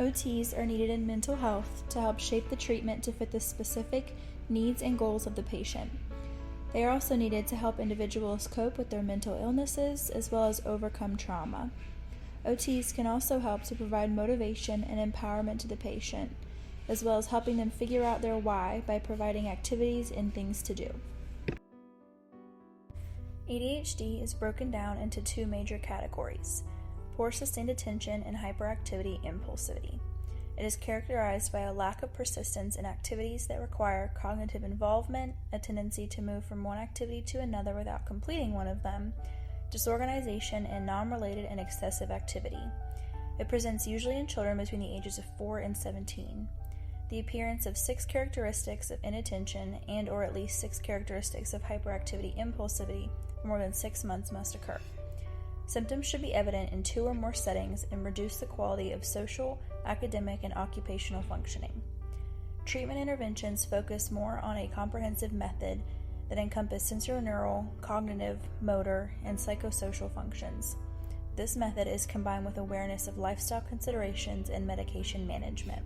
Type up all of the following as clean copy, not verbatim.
OTs are needed in mental health to help shape the treatment to fit the specific needs and goals of the patient. They are also needed to help individuals cope with their mental illnesses as well as overcome trauma. OTs can also help to provide motivation and empowerment to the patient, as well as helping them figure out their why by providing activities and things to do. ADHD is broken down into two major categories: poor sustained attention and hyperactivity impulsivity. It is characterized by a lack of persistence in activities that require cognitive involvement, a tendency to move from one activity to another without completing one of them, disorganization, and non-related and excessive activity. It presents usually in children between the ages of 4 and 17. The appearance of 6 characteristics of inattention and or at least 6 characteristics of hyperactivity impulsivity for more than 6 months must occur. Symptoms should be evident in 2 or more settings and reduce the quality of social, academic, and occupational functioning. Treatment interventions focus more on a comprehensive method that encompass sensorineural, cognitive, motor, and psychosocial functions. This method is combined with awareness of lifestyle considerations and medication management.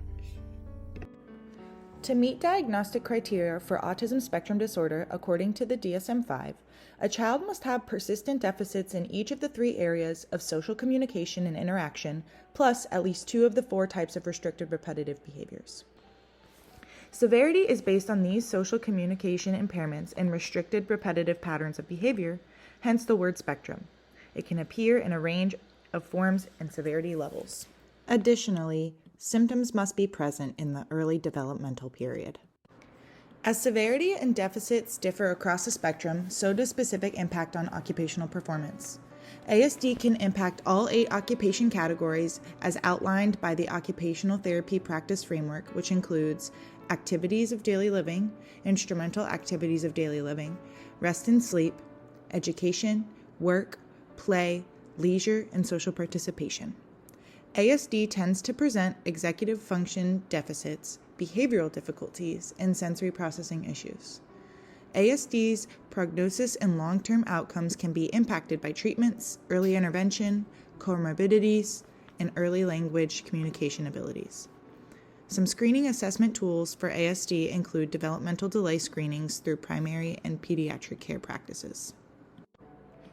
To meet diagnostic criteria for autism spectrum disorder according to the DSM-5, a child must have persistent deficits in each of the 3 areas of social communication and interaction, plus at least 2 of the 4 types of restricted repetitive behaviors. Severity is based on these social communication impairments and restricted repetitive patterns of behavior, hence the word spectrum. It can appear in a range of forms and severity levels. Additionally, symptoms must be present in the early developmental period. As severity and deficits differ across the spectrum, so does specific impact on occupational performance. ASD can impact all 8 occupation categories as outlined by the Occupational Therapy Practice Framework, which includes activities of daily living, instrumental activities of daily living, rest and sleep, education, work, play, leisure, and social participation. ASD tends to present executive function deficits, behavioral difficulties, and sensory processing issues. ASD's prognosis and long-term outcomes can be impacted by treatments, early intervention, comorbidities, and early language communication abilities. Some screening assessment tools for ASD include developmental delay screenings through primary and pediatric care practices.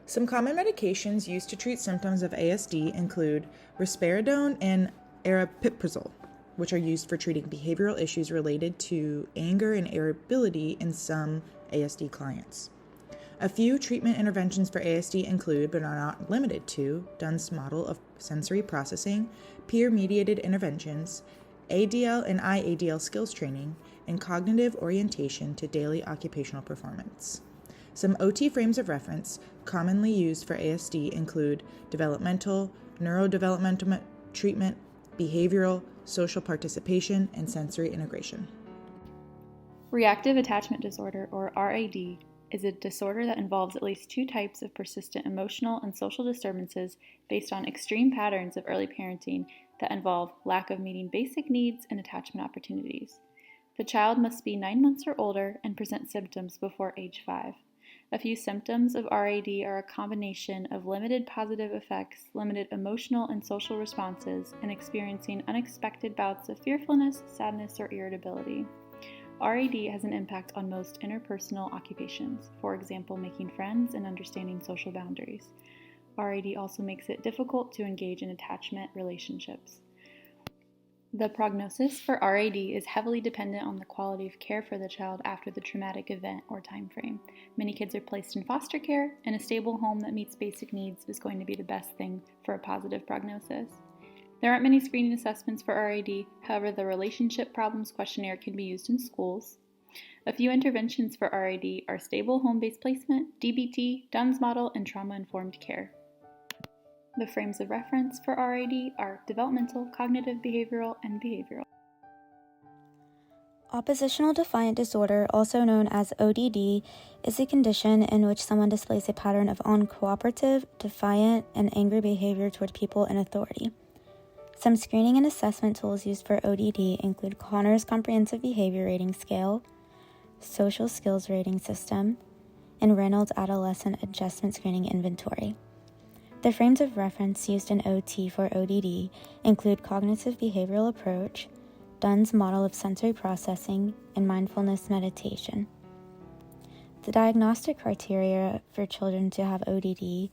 Some common medications used to treat symptoms of ASD include risperidone and aripiprazole, which are used for treating behavioral issues related to anger and irritability in some ASD clients. A few treatment interventions for ASD include, but are not limited to, Dunn's model of sensory processing, peer-mediated interventions, ADL and IADL skills training, and cognitive orientation to daily occupational performance. Some OT frames of reference commonly used for ASD include developmental, neurodevelopmental treatment, behavioral, social participation, and sensory integration. Reactive attachment disorder, or RAD, is a disorder that involves at least 2 types of persistent emotional and social disturbances based on extreme patterns of early parenting that involve lack of meeting basic needs and attachment opportunities. The child must be 9 months or older and present symptoms before age 5. A few symptoms of RAD are a combination of limited positive effects, limited emotional and social responses, and experiencing unexpected bouts of fearfulness, sadness, or irritability. RAD has an impact on most interpersonal occupations, for example, making friends and understanding social boundaries. RAD also makes it difficult to engage in attachment relationships. The prognosis for RAD is heavily dependent on the quality of care for the child after the traumatic event or time frame. Many kids are placed in foster care, and a stable home that meets basic needs is going to be the best thing for a positive prognosis. There aren't many screening assessments for RAD, however, the Relationship Problems Questionnaire can be used in schools. A few interventions for RAD are stable home-based placement, DBT, Dunn's model, and trauma-informed care. The frames of reference for RAD are developmental, cognitive, behavioral, and behavioral. Oppositional defiant disorder, also known as ODD, is a condition in which someone displays a pattern of uncooperative, defiant, and angry behavior toward people in authority. Some screening and assessment tools used for ODD include Connor's Comprehensive Behavior Rating Scale, Social Skills Rating System, and Reynolds Adolescent Adjustment Screening Inventory. The frames of reference used in OT for ODD include cognitive behavioral approach, Dunn's model of sensory processing, and mindfulness meditation. The diagnostic criteria for children to have ODD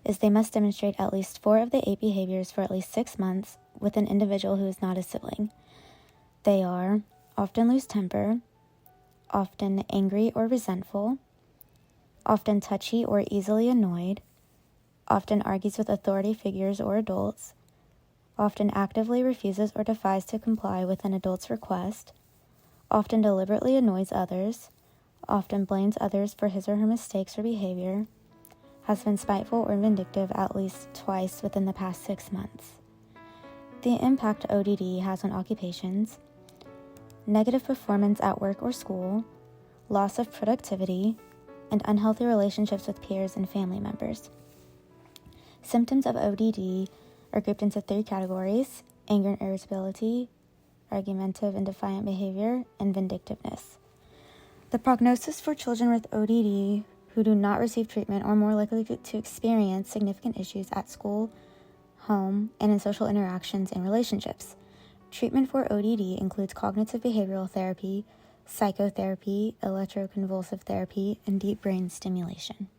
is they must demonstrate at least 4 of the 8 behaviors for at least 6 months with an individual who is not a sibling. They are often lose temper, often angry or resentful, often touchy or easily annoyed, often argues with authority figures or adults, often actively refuses or defies to comply with an adult's request, often deliberately annoys others, often blames others for his or her mistakes or behavior, has been spiteful or vindictive at least twice within the past 6 months. The impact ODD has on occupations: negative performance at work or school, loss of productivity, and unhealthy relationships with peers and family members. Symptoms of ODD are grouped into 3 categories: anger and irritability, argumentative and defiant behavior, and vindictiveness. The prognosis for children with ODD who do not receive treatment are more likely to experience significant issues at school, home, and in social interactions and relationships. Treatment for ODD includes cognitive behavioral therapy, psychotherapy, electroconvulsive therapy, and deep brain stimulation.